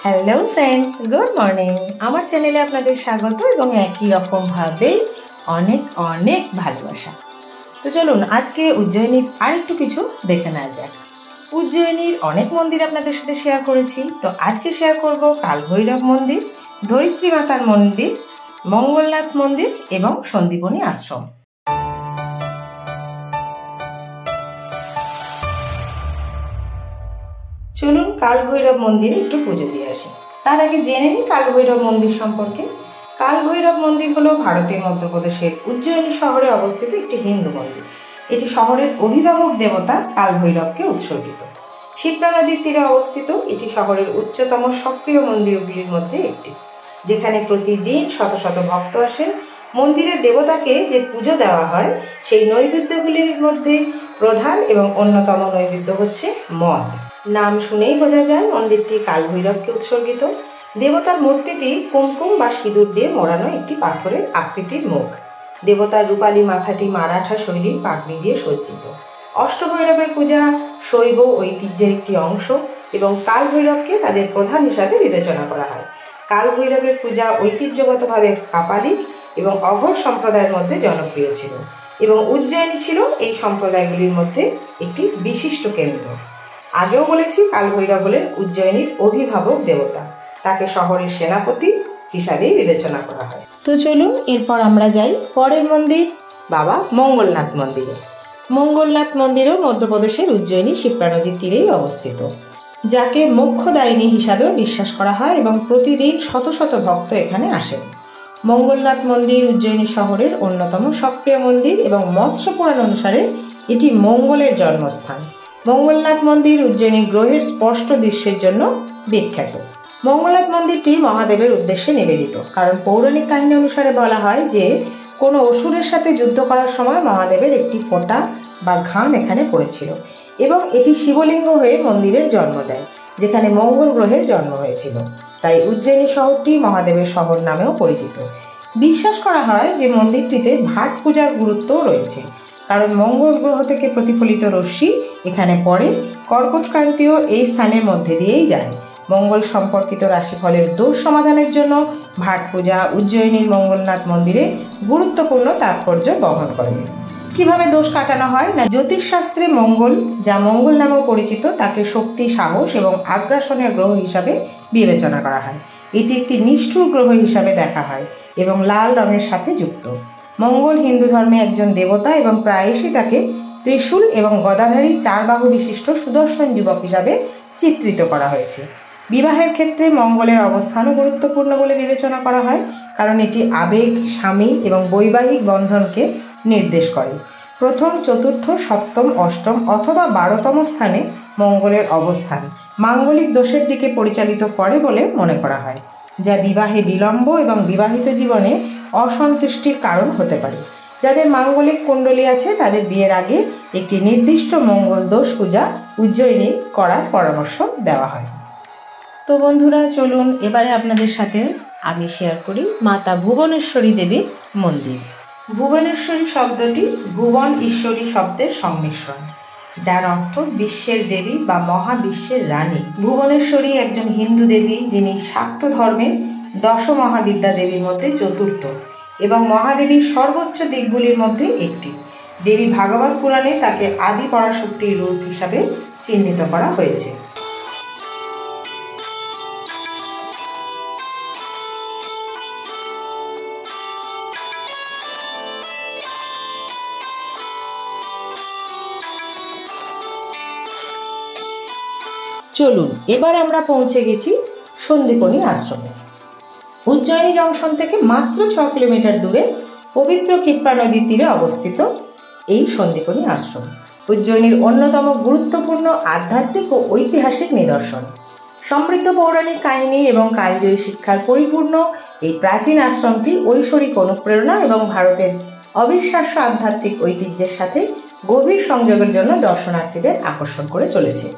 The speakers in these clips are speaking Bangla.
Hello friends, good morning. আমার চ্যানেলে আপনাদের স্বাগত এবং একই রকমভাবে অনেক অনেক ভালোবাসা। তো চলুন আজকে উজ্জয়িনীর আরেকটু কিছু দেখে নেওয়া যাক। উজ্জয়িনীর অনেক মন্দির আপনাদের সাথে শেয়ার করেছি, তো আজকে শেয়ার করব কালভৈরব মন্দির, ধরিত্রী মাতার মন্দির, মঙ্গলনাথ মন্দির এবং সন্দীপনী আশ্রম। চলুন কালভৈরব মন্দিরে একটু পুজো দিয়ে আসি। তার আগে জেনে নিই কালভৈরব মন্দির সম্পর্কে। কালভৈরব মন্দির হলো ভারতের মধ্যপ্রদেশের উজ্জয়িনী শহরে অবস্থিত একটি হিন্দু মন্দির। এটি শহরের অভিভাবক দেবতা কালভৈরবকে উৎসর্গিত। শিপ্রা নদীর তীরে অবস্থিত এটি শহরের উচ্চতম সক্রিয় মন্দিরগুলির মধ্যে একটি, যেখানে প্রতিদিন শত শত ভক্ত আসেন। মন্দিরের দেবতাকে যে পুজো দেওয়া হয় সেই নৈবেদ্যগুলির মধ্যে প্রধান এবং অন্যতম নৈবেদ্য হচ্ছে মদ। নাম শুনেই বোঝা যায় মন্দিরটি কালভৈরবকে উৎসর্গিত। দেবতার মূর্তিটি কুমকুম বা সিঁদুর দিয়ে মোড়ানো একটি পাথরের আকৃতির মুখ। দেবতার রূপালী মাথাটি মারাঠা শৈলীর পাগড়ি দিয়ে সজ্জিত। অষ্টভৈরবের পূজা শৈব ঐতিহ্যের একটি অংশ এবং কালভৈরবকে তাদের প্রধান হিসাবে বিবেচনা করা হয়। কালভৈরবের পূজা ঐতিহ্যগতভাবে কাপালিক এবং অঘোর সম্প্রদায়ের মধ্যে জনপ্রিয় ছিল এবং উজ্জয়িনী ছিল এই সম্প্রদায়গুলির মধ্যে একটি বিশিষ্ট কেন্দ্র। আগেও বলেছি কালভৈরব হলেন উজ্জয়িনীর অভিভাবক দেবতা, তাকে শহরের সেনাপতি হিসাবেই বিবেচনা করা হয়। তো চলুন এরপর আমরা যাই পরের মন্দির, বাবা মঙ্গলনাথ মন্দিরে। মঙ্গলনাথ মন্দিরও মধ্যপ্রদেশের উজ্জয়িনী শিপ্রা নদীর তীরেই অবস্থিত, যাকে মোক্ষদায়িনী হিসাবেও বিশ্বাস করা হয় এবং প্রতিদিন শত শত ভক্ত এখানে আসেন। মঙ্গলনাথ মন্দির উজ্জয়িনী শহরের অন্যতম সক্রিয় মন্দির এবং মৎস্য পুরাণ অনুসারে এটি মঙ্গলের জন্মস্থান। মঙ্গলনাথ মন্দির উজ্জয়িনী গ্রহের স্পষ্ট দৃশ্যের জন্য বিখ্যাত। মঙ্গলনাথ মন্দিরটি মহাদেবের উদ্দেশ্যে নিবেদিত, কারণ পৌরাণিক কাহিনী অনুসারে বলা হয় যে কোনো অসুরের সাথে যুদ্ধ করার সময় মহাদেবের একটি ফোঁটা বা ঘাম এখানে পড়েছিল এবং এটি শিবলিঙ্গ হয়ে মন্দিরের জন্ম দেয়, যেখানে মঙ্গল গ্রহের জন্ম হয়েছিল। তাই উজ্জয়িনী শহরটি মহাদেবের শহর নামেও পরিচিত। বিশ্বাস করা হয় যে মন্দিরটিতে ভাট পূজার গুরুত্বও রয়েছে, কারণ মঙ্গল গ্রহ থেকে প্রতিফলিত রশ্মি এখানে পড়ে। কর্কট ক্রান্তিও এই স্থানের মধ্যে দিয়েই যায়। মঙ্গল সম্পর্কিত রাশিফলের দোষ সমাধানের জন্য ভাট পূজা উজ্জয়িনীর মঙ্গলনাথ মন্দিরে গুরুত্বপূর্ণ তাৎপর্য বহন করে। কিভাবে দোষ কাটানো হয় না, জ্যোতিষশাস্ত্রে মঙ্গল, যা মঙ্গল নামেও পরিচিত, তাকে শক্তি, সাহস এবং আগ্রাসনের গ্রহ হিসাবে বিবেচনা করা হয়। এটি একটি নিষ্ঠুর গ্রহ হিসাবে দেখা হয় এবং লাল রঙের সাথে যুক্ত। মঙ্গল হিন্দু ধর্মে একজন দেবতা এবং প্রায়শই তাকে ত্রিশূল এবং গদাধারী 4 বাহু বিশিষ্ট সুদর্শন যুবক হিসাবে চিত্রিত করা হয়েছে। বিবাহের ক্ষেত্রে মঙ্গলের অবস্থানও গুরুত্বপূর্ণ বলে বিবেচনা করা হয়, কারণ এটি আবেগ, স্বামী এবং বৈবাহিক বন্ধনকে নির্দেশ করে। প্রথম, চতুর্থ, সপ্তম, অষ্টম অথবা 12তম স্থানে মঙ্গলের অবস্থান মাঙ্গলিক দোষের দিকে পরিচালিত করে বলে মনে করা হয়, যা বিবাহে বিলম্ব এবং বিবাহিত জীবনে অসন্তুষ্টির কারণ হতে পারে। যাদের মাঙ্গলিক কুণ্ডলী আছে তাদের বিয়ের আগে একটি নির্দিষ্ট মঙ্গল দোষ পূজা উজ্জয়িনী করার পরামর্শ দেওয়া হয়। তো বন্ধুরা চলুন এবারে আপনাদের সাথে আমি শেয়ার করি মাতা ভুবনেশ্বরী দেবীর মন্দির। ভুবনেশ্বরী শব্দটি ভুবন ঈশ্বরী শব্দের সংমিশ্রণ, যার অর্থ বিশ্বের দেবী বা মহাবিশ্বের রানী। ভুবনেশ্বরী একজন হিন্দু দেবী, যিনি শাক্ত ধর্মের 10 মহাবিদ্যা দেবীর মধ্যে চতুর্থ এবং মহাদেবীর সর্বোচ্চ দিকগুলির মধ্যে একটি। দেবী ভাগবত পুরাণে তাকে আদি পরাশক্তির রূপ হিসাবে চিহ্নিত করা হয়েছে। চলুন এবার আমরা পৌঁছে গেছি সন্দীপনী আশ্রমে। উজ্জয়িনী জংশন থেকে মাত্র 6 কিলোমিটার দূরে পবিত্র ক্ষিপ্রা নদীর তীরে অবস্থিত এই সন্দীপনী আশ্রম উজ্জয়িনীর অন্যতম গুরুত্বপূর্ণ আধ্যাত্মিক ও ঐতিহাসিক নিদর্শন। সমৃদ্ধ পৌরাণিক কাহিনী এবং কালজয়ী শিক্ষার পরিপূর্ণ এই প্রাচীন আশ্রমটি ঐশ্বরিক অনুপ্রেরণা এবং ভারতের অবিশ্বাস্য আধ্যাত্মিক ঐতিহ্যের সাথে গভীর সংযোগের জন্য দর্শনার্থীদের আকর্ষণ করে চলেছে।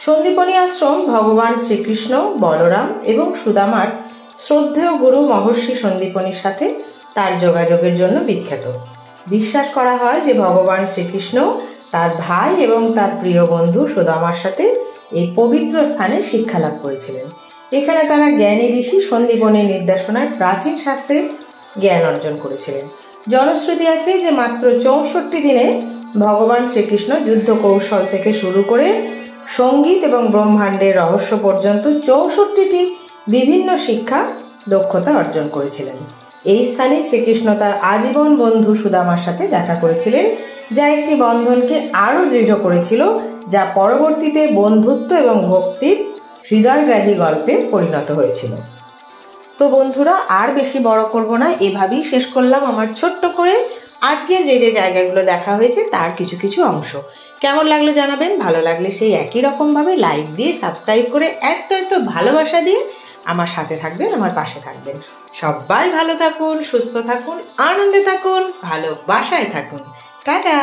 সন্দীপনী আশ্রম ভগবান শ্রীকৃষ্ণ, বলরাম এবং সুদামার শ্রদ্ধেয় গুরু মহর্ষি সন্দীপনীর সাথে তার যোগাযোগের জন্য বিখ্যাত। বিশ্বাস করা হয় যে ভগবান শ্রীকৃষ্ণ তার ভাই এবং তার প্রিয় বন্ধু সুদামার সাথে এই পবিত্র স্থানে শিক্ষালাভ করেছিলেন। এখানে তারা জ্ঞানী ঋষি সন্দীপনের নির্দেশনায় প্রাচীন শাস্ত্রের জ্ঞান অর্জন করেছিলেন। জনশ্রুতি আছে যে মাত্র 64 দিনে ভগবান শ্রীকৃষ্ণ যুদ্ধ কৌশল থেকে শুরু করে সঙ্গীত এবং ব্রহ্মাণ্ডের রহস্য পর্যন্ত 64টি বিভিন্ন শিক্ষা দক্ষতা অর্জন করেছিলেন। এই স্থানে শ্রীকৃষ্ণ তার আজীবন বন্ধু সুদামার সাথে দেখা করেছিলেন, যা একটি বন্ধনকে আরও দৃঢ় করেছিল, যা পরবর্তীতে বন্ধুত্ব এবং ভক্তির হৃদয়গ্রাহী গল্পে পরিণত হয়েছিল। তো বন্ধুরা, আর বেশি বড় করব না, এভাবেই শেষ করলাম আমার ছোট্ট করে আজকে যে যে জায়গাগুলো দেখা হয়েছে তার কিছু কিছু অংশ। কেমন লাগলো জানাবেন। ভালো লাগলে সেই একই রকমভাবে লাইক দিয়ে সাবস্ক্রাইব করে এত ভালোবাসা দিয়ে আমার সাথে থাকবেন, আমার পাশে থাকবেন। সবাই ভালো থাকুন, সুস্থ থাকুন, আনন্দে থাকুন, ভালোবাসায় থাকুন। টাটা।